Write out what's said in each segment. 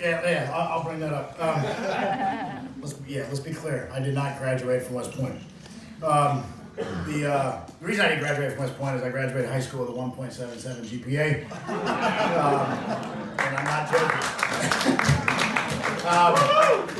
Yeah, I'll bring that up. Let's be clear. I did not graduate from West Point. The reason I didn't graduate from West Point is I graduated high school with a 1.77 GPA. And I'm not joking.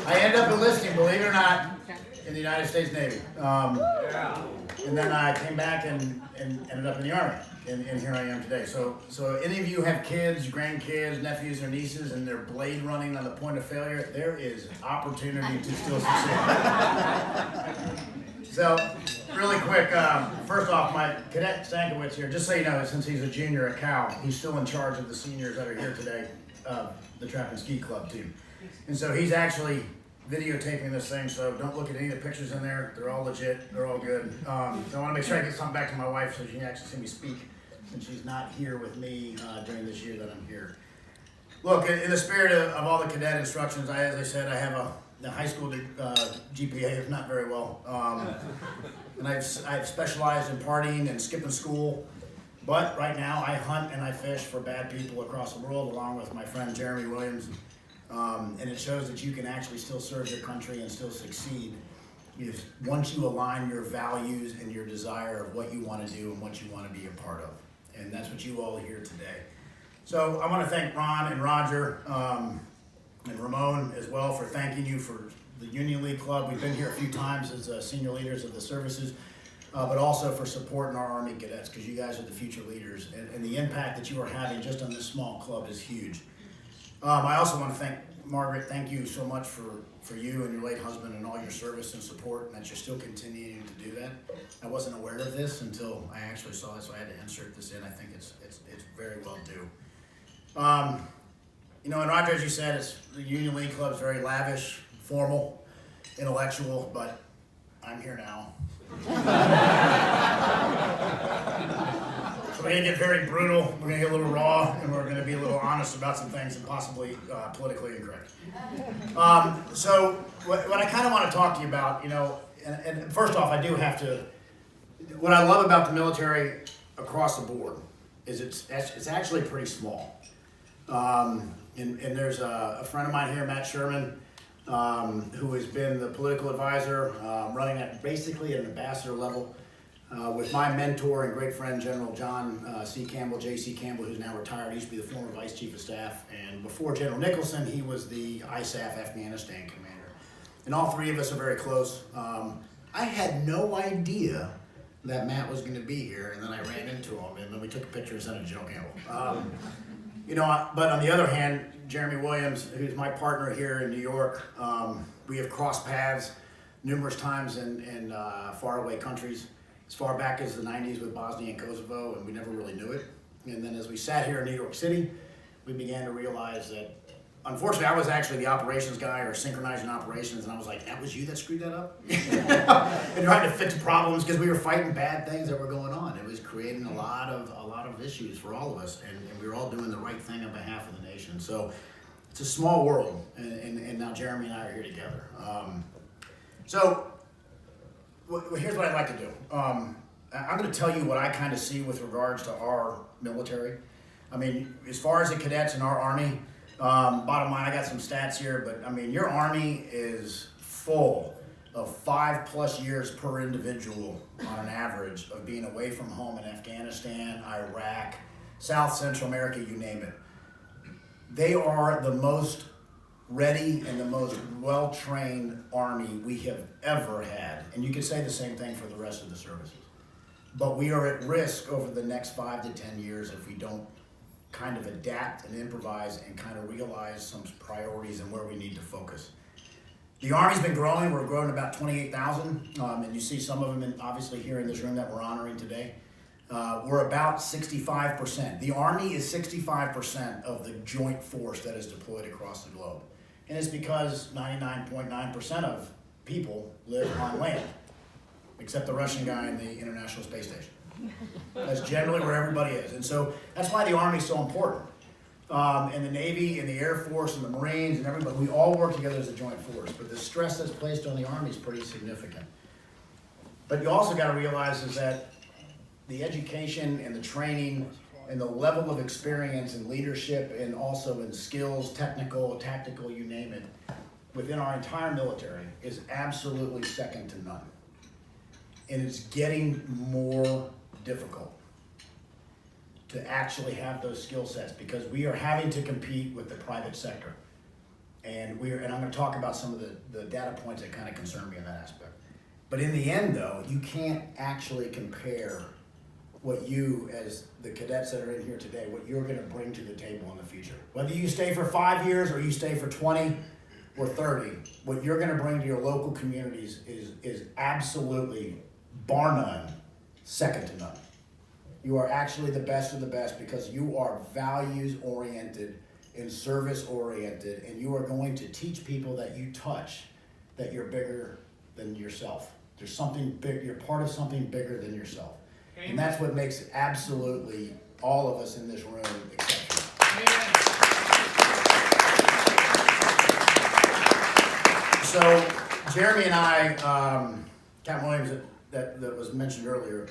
I ended up enlisting, believe it or not, in the United States Navy. And then I came back and ended up in the Army. And here I am today. So any of you have kids, grandkids, nephews, or nieces, and they're blade running on the point of failure, there is opportunity to still succeed. So, really quick, first off, my cadet Stankiewicz here, just so you know, since he's a junior at Cal, he's still in charge of the seniors that are here today, the Trap and Ski Club team. And so he's actually videotaping this thing, so don't look at any of the pictures in there. They're all legit. They're all good. So I want to make sure I get something back to my wife so she can actually see me speak, since she's not here with me during this year that I'm here. Look, in the spirit of all the cadet instructions, as I said, I have a high school GPA, if not very well. And I've specialized in partying and skipping school. But right now, I hunt and I fish for bad people across the world, along with my friend Jeremy Williams. And it shows that you can actually still serve your country and still succeed once you align your values and your desire of what you want to do and what you want to be a part of. And that's what you all hear today. So I want to thank Ron and Roger and Ramon as well for thanking you for the Union League Club. We've been here a few times as senior leaders of the services, but also for supporting our Army cadets, because you guys are the future leaders, and the impact that you are having just on this small club is huge. I also want to thank Margaret. Thank you so much for you and your late husband and all your service and support, and that you're still continuing to do that. I wasn't aware of this until I actually saw it, so I had to insert this in. I think it's very well due. And Roger, as you said, the Union League Club is very lavish, formal, intellectual, but I'm here now. So we're going to get very brutal, we're going to get a little raw, and we're going to be a little honest about some things and possibly politically incorrect. So what I kind of want to talk to you about, and first off, I do have to, what I love about the military across the board is it's actually pretty small. And there's a friend of mine here, Matt Sherman, who has been the political advisor, running at basically at an ambassador level, with my mentor and great friend, General John J.C. Campbell, who's now retired. He used to be the former Vice Chief of Staff. And before General Nicholson, he was the ISAF Afghanistan commander. And all three of us are very close. I had no idea that Matt was going to be here, and then I ran into him, and then we took a picture and sent it to Joe Campbell. But on the other hand, Jeremy Williams, who's my partner here in New York, we have crossed paths numerous times in faraway countries, as far back as the 90s with Bosnia and Kosovo, and we never really knew it. And then as we sat here in New York City, we began to realize that, unfortunately, I was actually the operations guy or synchronizing operations, and I was like, that was you that screwed that up? And trying to fix problems because we were fighting bad things that were going on. It was creating a lot of issues for all of us, and we were all doing the right thing on behalf of the nation. So it's a small world, and now Jeremy and I are here together. Here's what I'd like to do. I'm going to tell you what I kind of see with regards to our military. I mean, as far as the cadets in our Army, bottom line, I got some stats here, but I mean, your Army is full of 5+ years per individual on an average of being away from home in Afghanistan, Iraq, South Central America, you name it. They are the most ready and the most well-trained Army we have ever had. And you could say the same thing for the rest of the services. But we are at risk over the next 5 to 10 years if we don't kind of adapt and improvise and kind of realize some priorities and where we need to focus. The Army's been growing. We're growing about 28,000, and you see some of them obviously here in this room that we're honoring today. We're about 65%. The Army is 65% of the joint force that is deployed across the globe. And it's because 99.9% of people live on land, except the Russian guy in the International Space Station. That's generally where everybody is. And so that's why the Army is so important. And the Navy and the Air Force and the Marines and everybody, we all work together as a joint force. But the stress that's placed on the Army is pretty significant. But you also got to realize is that the education and the training and the level of experience and leadership and also in skills, technical, tactical, you name it, within our entire military is absolutely second to none. And it's getting more difficult to actually have those skill sets because we are having to compete with the private sector. And I'm going to talk about some of the data points that kind of concern me in that aspect. But in the end, though, you can't actually compare what you, as the cadets that are in here today, what you're going to bring to the table in the future. Whether you stay for 5 years or you stay for 20 or 30, what you're going to bring to your local communities is absolutely, bar none, second to none. You are actually the best of the best because you are values-oriented and service-oriented, and you are going to teach people that you touch that you're bigger than yourself. There's something big, you're part of something bigger than yourself. Amen. And that's what makes absolutely all of us in this room exceptional. Amen. So Jeremy and I, Captain Williams that was mentioned earlier,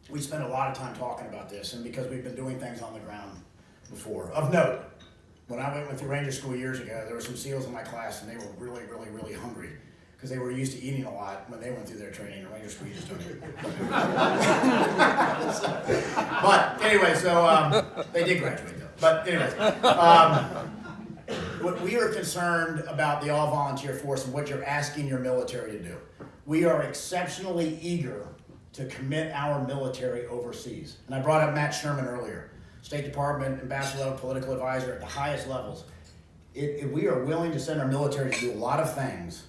we spent a lot of time talking about this, and because we've been doing things on the ground before. Of note, when I went through Ranger School years ago, there were some SEALs in my class, and they were really, really, really hungry because they were used to eating a lot when they went through their training. In Ranger School, you just don't eat. But anyway, so they did graduate though. But anyways, what we are concerned about the all-volunteer force and what you're asking your military to do. We are exceptionally eager to commit our military overseas. And I brought up Matt Sherman earlier. State Department, ambassador, political advisor at the highest levels. We are willing to send our military to do a lot of things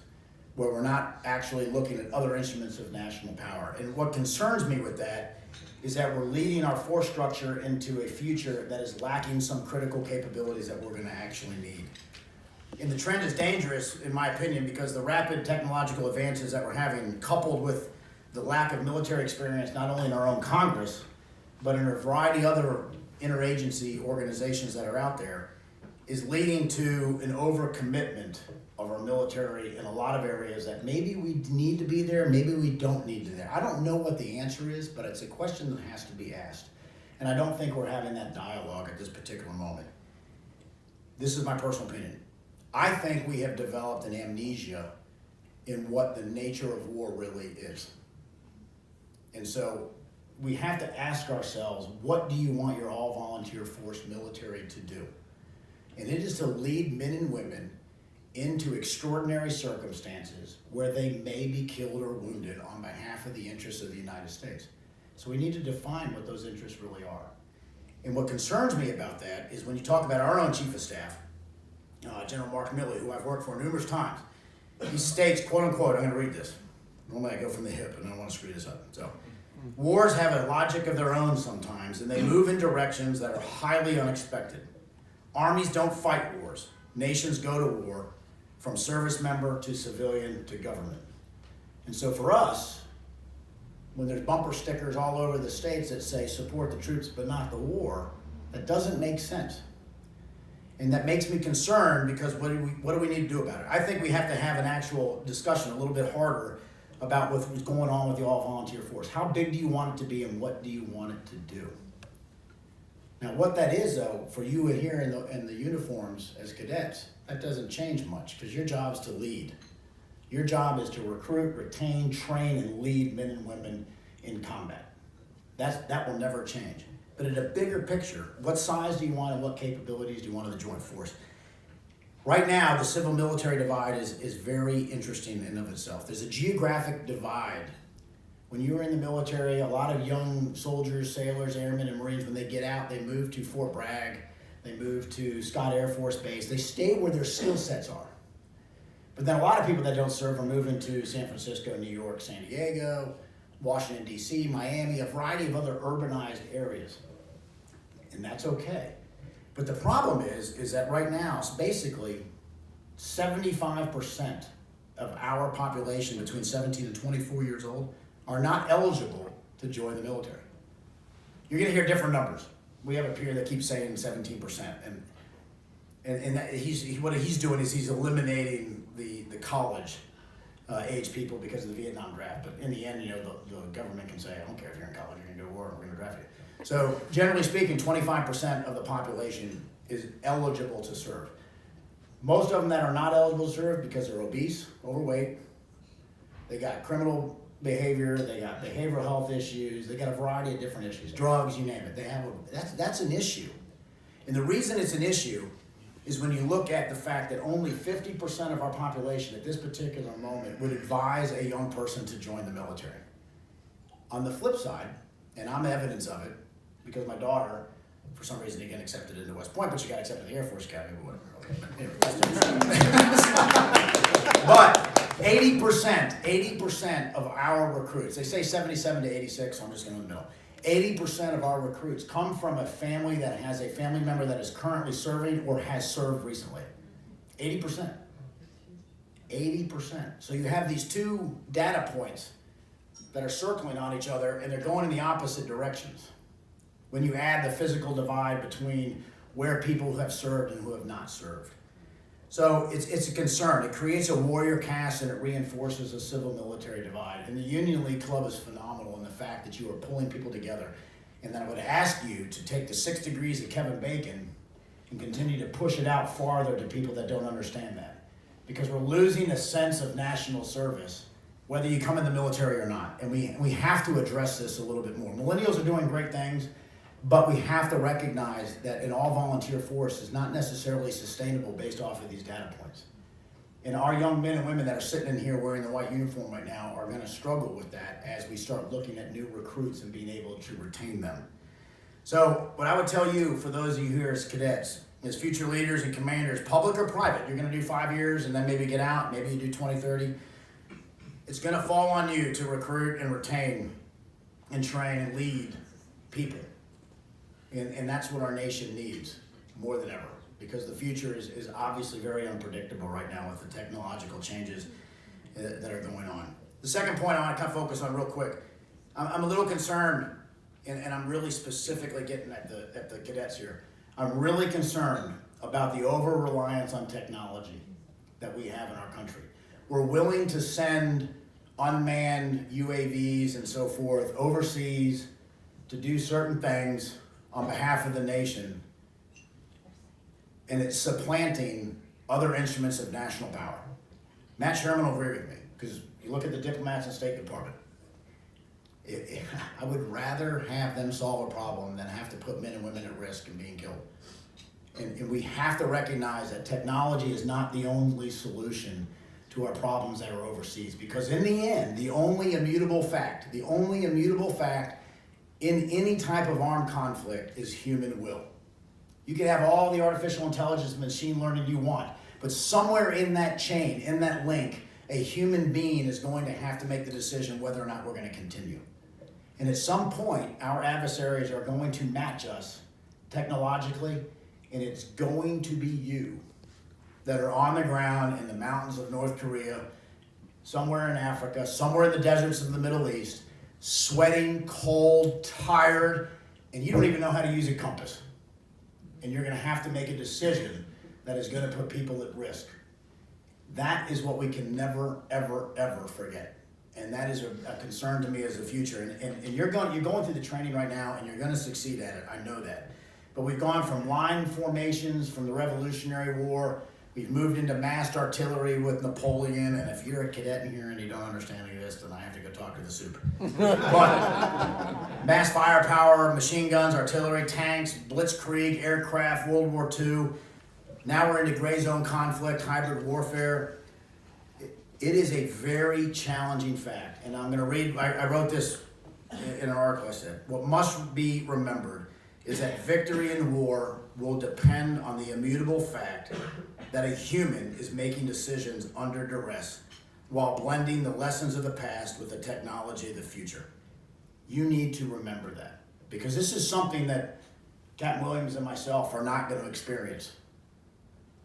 where we're not actually looking at other instruments of national power. And what concerns me with that is that we're leading our force structure into a future that is lacking some critical capabilities that we're going to actually need. And the trend is dangerous, in my opinion, because the rapid technological advances that we're having, coupled with the lack of military experience, not only in our own Congress, but in a variety of other interagency organizations that are out there, is leading to an overcommitment of our military in a lot of areas that maybe we need to be there, maybe we don't need to be there. I don't know what the answer is, but it's a question that has to be asked. And I don't think we're having that dialogue at this particular moment. This is my personal opinion. I think we have developed an amnesia in what the nature of war really is. And so we have to ask ourselves, what do you want your all-volunteer force military to do? And it is to lead men and women into extraordinary circumstances where they may be killed or wounded on behalf of the interests of the United States. So we need to define what those interests really are. And what concerns me about that is when you talk about our own Chief of Staff, General Mark Milley, who I've worked for numerous times, he states, quote unquote, I'm going to read this. Normally I go from the hip and I don't want to screw this up. So, wars have a logic of their own sometimes, and they move in directions that are highly unexpected. Armies don't fight wars. Nations go to war, from service member to civilian to government. And so for us, when there's bumper stickers all over the states that say support the troops but not the war, that doesn't make sense. And that makes me concerned because what do we need to do about it? I think we have to have an actual discussion a little bit harder about what's going on with the all-volunteer force. How big do you want it to be and what do you want it to do? Now what that is though, for you here in the uniforms as cadets, that doesn't change much because your job is to lead. Your job is to recruit, retain, train, and lead men and women in combat. That will never change. But at a bigger picture, what size do you want and what capabilities do you want of the joint force? Right now, the civil-military divide is very interesting in and of itself. There's a geographic divide. When you were in the military, a lot of young soldiers, sailors, airmen, and Marines, when they get out, they move to Fort Bragg, they move to Scott Air Force Base. They stay where their skill sets are. But then a lot of people that don't serve are moving to San Francisco, New York, San Diego, Washington, D.C., Miami, a variety of other urbanized areas. And that's okay. But the problem is that right now, it's basically 75% of our population between 17 and 24 years old are not eligible to join the military. You're going to hear different numbers. We have a peer that keeps saying 17%. And that what he's doing is he's eliminating the college age people because of the Vietnam draft. But in the end, the government can say, I don't care if you're in college, you're going to go to war, we're going to draft you. So generally speaking, 25% of the population is eligible to serve. Most of them that are not eligible to serve because they're obese, overweight, they got criminal behavior, they got behavioral health issues, they got a variety of different issues, drugs, you name it. That's an issue. And the reason it's an issue is when you look at the fact that only 50% of our population at this particular moment would advise a young person to join the military. On the flip side, and I'm evidence of it, because my daughter, for some reason, didn't get accepted into West Point, but she got accepted to the Air Force Academy, or whatever. Okay. But 80% of our recruits, they say 77 to 86, so I'm just going in the middle. 80% of our recruits come from a family that has a family member that is currently serving or has served recently. 80%. 80%. So you have these two data points that are circling on each other, and they're going in the opposite directions. When you add the physical divide between where people who have served and who have not served. So it's a concern. It creates a warrior caste and it reinforces a civil military divide. And the Union League Club is phenomenal in the fact that you are pulling people together. And then I would ask you to take the 6 degrees of Kevin Bacon and continue to push it out farther to people that don't understand that. Because we're losing a sense of national service, whether you come in the military or not. And we have to address this a little bit more. Millennials are doing great things, but we have to recognize that an all-volunteer force is not necessarily sustainable based off of these data points. And our young men and women that are sitting in here wearing the white uniform right now are going to struggle with that as we start looking at new recruits and being able to retain them. So what I would tell you, for those of you here as cadets, as future leaders and commanders, public or private, you're going to do 5 years and then maybe get out, maybe you do 20, 30. It's going to fall on you to recruit and retain and train and lead people. And that's what our nation needs more than ever, because the future is obviously very unpredictable right now with the technological changes that are going on. The second point I want to kind of focus on real quick, I'm a little concerned, and I'm really specifically getting at the cadets here. I'm really concerned about the over-reliance on technology that we have in our country. We're willing to send unmanned UAVs and so forth overseas to do certain things on behalf of the nation, and it's supplanting other instruments of national power. Matt Sherman will agree with me, because you look at the diplomats in the State Department. I would rather have them solve a problem than have to put men and women at risk and being killed. And we have to recognize that technology is not the only solution to our problems that are overseas, because in the end, the only immutable fact in any type of armed conflict is human will. You can have all the artificial intelligence and machine learning you want, but somewhere in that chain, in that link, a human being is going to have to make the decision whether or not we're going to continue. And at some point, our adversaries are going to match us technologically, and it's going to be you that are on the ground in the mountains of North Korea, somewhere in Africa, somewhere in the deserts of the Middle East, sweating, cold, tired, and you don't even know how to use a compass. And you're going to have to make a decision that is going to put people at risk. That is what we can never, ever, ever forget. And that is a concern to me as a future. And you're going through the training right now, and you're going to succeed at it. I know that. But we've gone from line formations from the Revolutionary War. We've moved into massed artillery with Napoleon, and if you're a cadet in here and you don't understand any of this, then I have to go talk to the soup. But mass firepower, machine guns, artillery, tanks, blitzkrieg, aircraft, World War II. Now we're into gray zone conflict, hybrid warfare. It is a very challenging fact, and I'm going to read, I wrote this in an article. I said, what must be remembered is that victory in war will depend on the immutable fact that a human is making decisions under duress while blending the lessons of the past with the technology of the future. You need to remember that, because this is something that Captain Williams and myself are not going to experience.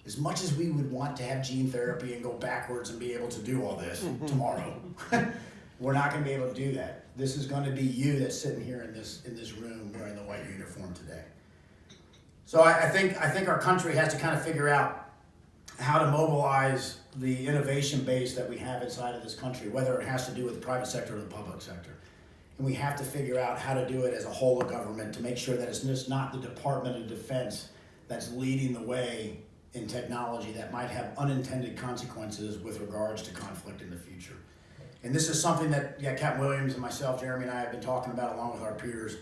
As much as we would want to have gene therapy and go backwards and be able to do all this tomorrow, we're not going to be able to do that. This is going to be you that's sitting here in this room wearing the white uniform today. So I think our country has to kind of figure out how to mobilize the innovation base that we have inside of this country, whether it has to do with the private sector or the public sector. and we have to figure out how to do it as a whole of government to make sure that it's just not the Department of Defense that's leading the way in technology that might have unintended consequences with regards to conflict in the future. And this is something that Captain Williams and myself, Jeremy and I have been talking about along with our peers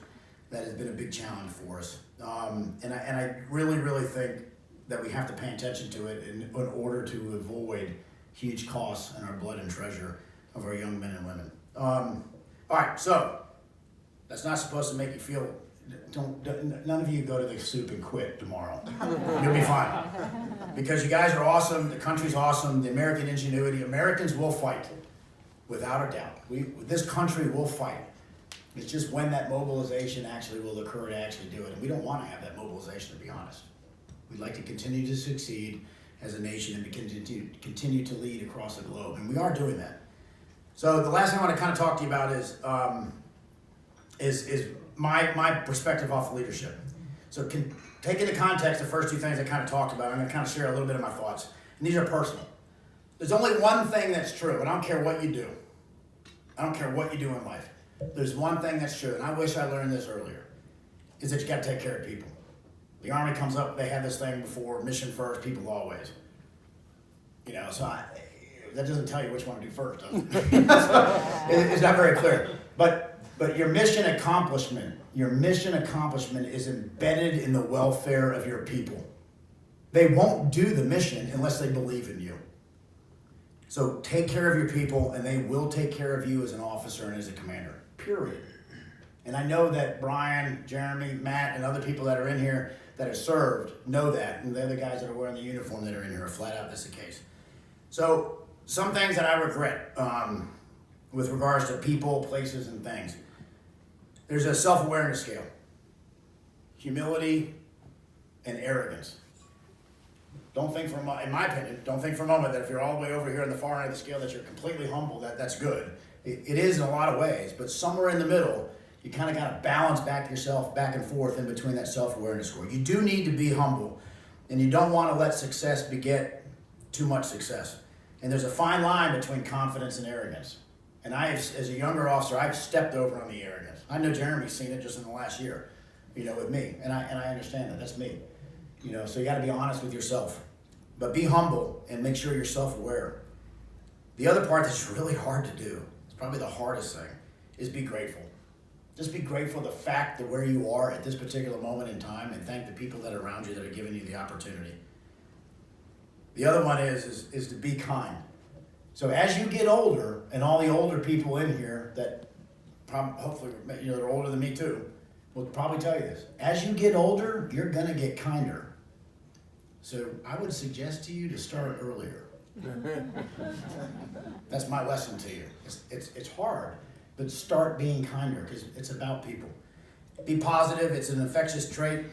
that has been a big challenge for us. And I really think that we have to pay attention to it in order to avoid huge costs and our blood and treasure of our young men and women. All right, so that's not supposed to make you feel, none of you go to the soup and quit tomorrow. You'll be fine. Because you guys are awesome, the country's awesome, the American ingenuity, Americans will fight, without a doubt. This country will fight. It's just when that mobilization actually will occur to actually do it. And we don't want to have that mobilization, to be honest. We'd like to continue to succeed as a nation and to continue to lead across the globe. And we are doing that. So the last thing I want to kind of talk to you about is my perspective off of leadership. So take into context the first two things I kind of talked about. I'm going to kind of share a little bit of my thoughts. And these are personal. There's only one thing that's true, and I don't care what you do. I don't care what you do in life. There's one thing that's true, and I wish I learned this earlier, is that you got to take care of people. The Army comes up, they have this thing before, mission first, people always. You know, so that doesn't tell you which one to do first, does it? It's not very clear. But your mission accomplishment is embedded in the welfare of your people. They won't do the mission unless they believe in you. So take care of your people, and they will take care of you as an officer and as a commander, period. And I know that Brian, Jeremy, Matt, and other people that are in here that have served know that, and they're the guys that are wearing the uniform that are in here are flat out that's the case. So some things that I regret with regards to people, places, and things. There's a self-awareness scale. Humility and arrogance. Don't think for a moment, in my opinion, don't think for a moment that if you're all the way over here on the far end of the scale that you're completely humble, that's good. It is in a lot of ways, but somewhere in the middle, you kind of got to balance back yourself back and forth in between that self-awareness score. You do need to be humble, and you don't want to let success beget too much success. And there's a fine line between confidence and arrogance. And as a younger officer, I've stepped over on the arrogance. I know Jeremy's seen it just in the last year, with me, and I understand that. That's me. So you got to be honest with yourself. But be humble and make sure you're self-aware. The other part that's really hard to do, it's probably the hardest thing, is be grateful. Just be grateful for the fact that where you are at this particular moment in time, and thank the people that are around you that are giving you the opportunity. The other one is to be kind. So as you get older, and all the older people in here that hopefully they're older than me too, will probably tell you this. As you get older, you're going to get kinder. So I would suggest to you to start earlier. That's my lesson to you. It's hard, but start being kinder because it's about people. Be positive. It's an infectious trait.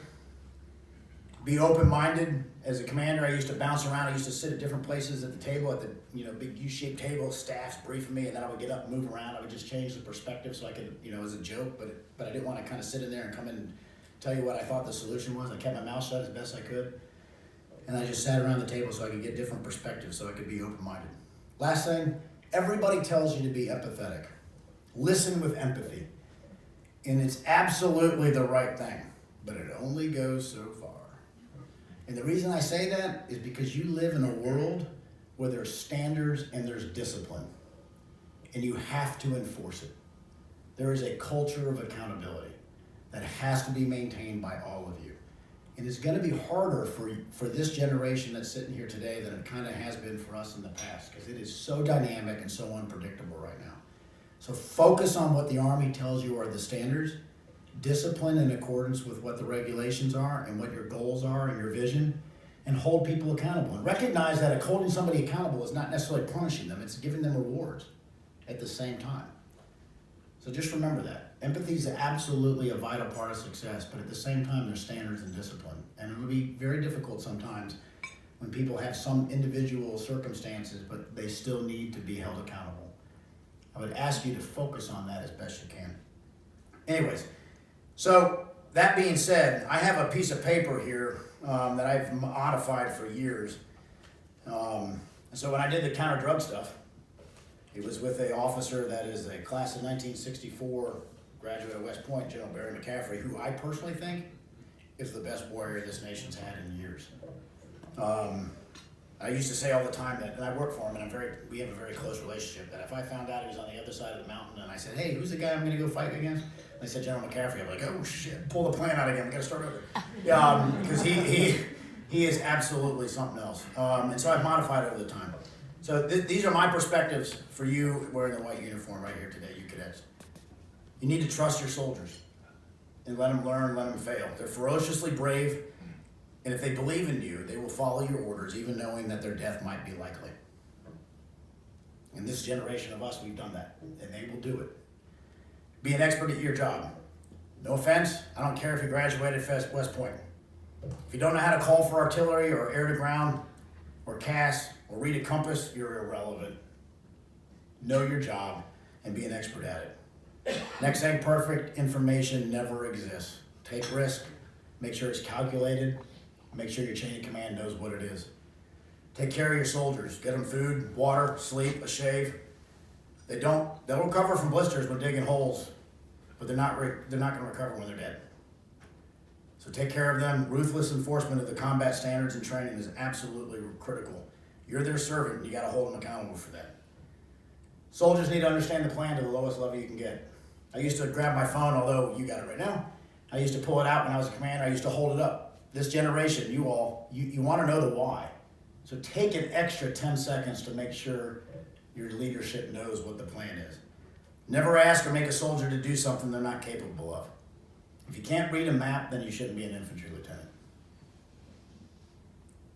Be open-minded. As a commander, I used to bounce around. I used to sit at different places at the table, at the big U-shaped table, staffs briefing me, and then I would get up and move around. I would just change the perspective so I could, as a joke, but I didn't want to kind of sit in there and come in and tell you what I thought the solution was. I kept my mouth shut as best I could. And I just sat around the table so I could get different perspectives, so I could be open-minded. Last thing, everybody tells you to be empathetic. Listen with empathy. And it's absolutely the right thing, but it only goes so far. And the reason I say that is because you live in a world where there's standards and there's discipline. And you have to enforce it. There is a culture of accountability that has to be maintained by all of you. And it's going to be harder for this generation that's sitting here today than it kind of has been for us in the past, because it is so dynamic and so unpredictable right now. So focus on what the Army tells you are the standards, discipline in accordance with what the regulations are and what your goals are and your vision, and hold people accountable. And recognize that holding somebody accountable is not necessarily punishing them, it's giving them rewards at the same time. So just remember that. Empathy is absolutely a vital part of success, but at the same time, there's standards and discipline. And it'll be very difficult sometimes when people have some individual circumstances, but they still need to be held accountable. I would ask you to focus on that as best you can. Anyways, so that being said, I have a piece of paper here that I've modified for years. So when I did the counter drug stuff, it was with an officer that is a class of 1964 graduate of West Point, General Barry McCaffrey, who I personally think is the best warrior this nation's had in years. I used to say all the time that, and I work for him, and we have a very close relationship, that if I found out he was on the other side of the mountain and I said, hey, who's the guy I'm going to go fight against? And I said, General McCaffrey. I'm like, oh shit, pull the plan out again, we got to start over. Because he is absolutely something else. And so I've modified over the time. So these are my perspectives for you wearing the white uniform right here today, you cadets. You need to trust your soldiers and let them learn, let them fail. They're ferociously brave, and if they believe in you, they will follow your orders, even knowing that their death might be likely. In this generation of us, we've done that, and they will do it. Be an expert at your job. No offense, I don't care if you graduated West Point. If you don't know how to call for artillery or air to ground or CAS or read a compass, you're irrelevant. Know your job and be an expert at it. Next egg perfect information never exists. Take risk, make sure it's calculated, make sure your chain of command knows what it is. Take care of your soldiers. Get them food, water, sleep, a shave. They'll recover from blisters when digging holes, but they're not going to recover when they're dead. So take care of them. Ruthless enforcement of the combat standards and training is absolutely critical. You're their servant, and you got to hold them accountable for that. Soldiers need to understand the plan to the lowest level you can get. I used to grab my phone, although you got it right now. I used to pull it out when I was a commander. I used to hold it up. This generation, you want to know the why. So take an extra 10 seconds to make sure your leadership knows what the plan is. Never ask or make a soldier to do something they're not capable of. If you can't read a map, then you shouldn't be an infantry lieutenant.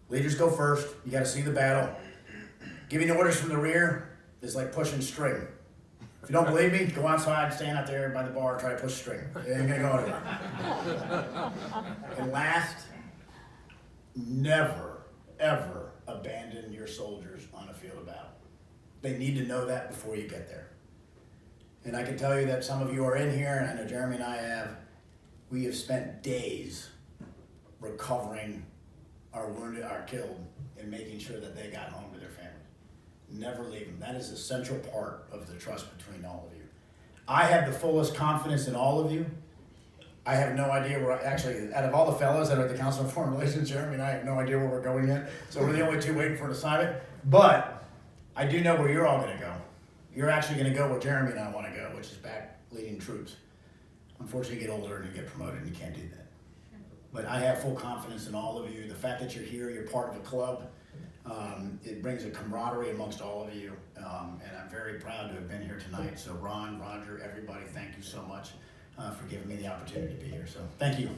Leaders go first. You got to see the battle. Giving orders from the rear is like pushing string. If you don't believe me, go outside, stand out there by the bar, try to push string. It ain't gonna go anywhere. And last, never, ever abandon your soldiers on a field of battle. They need to know that before you get there. And I can tell you that some of you are in here, and I know Jeremy and I have, we have spent days recovering our wounded, our killed, and making sure that they got home to their families. Never leave them. That is a central part of the trust between all of you. I have the fullest confidence in all of you. I have no idea where, actually, out of all the fellows that are at the Council on Foreign Relations, Jeremy and I have no idea where we're going yet. So we're the only two waiting for an assignment. But I do know where you're all going to go. You're actually going to go where Jeremy and I want to go, which is back leading troops. Unfortunately, you get older and you get promoted and you can't do that. But I have full confidence in all of you. The fact that you're here, you're part of a club. It brings a camaraderie amongst all of you, and I'm very proud to have been here tonight. So Ron, Roger, everybody, thank you so much for giving me the opportunity to be here. So thank you.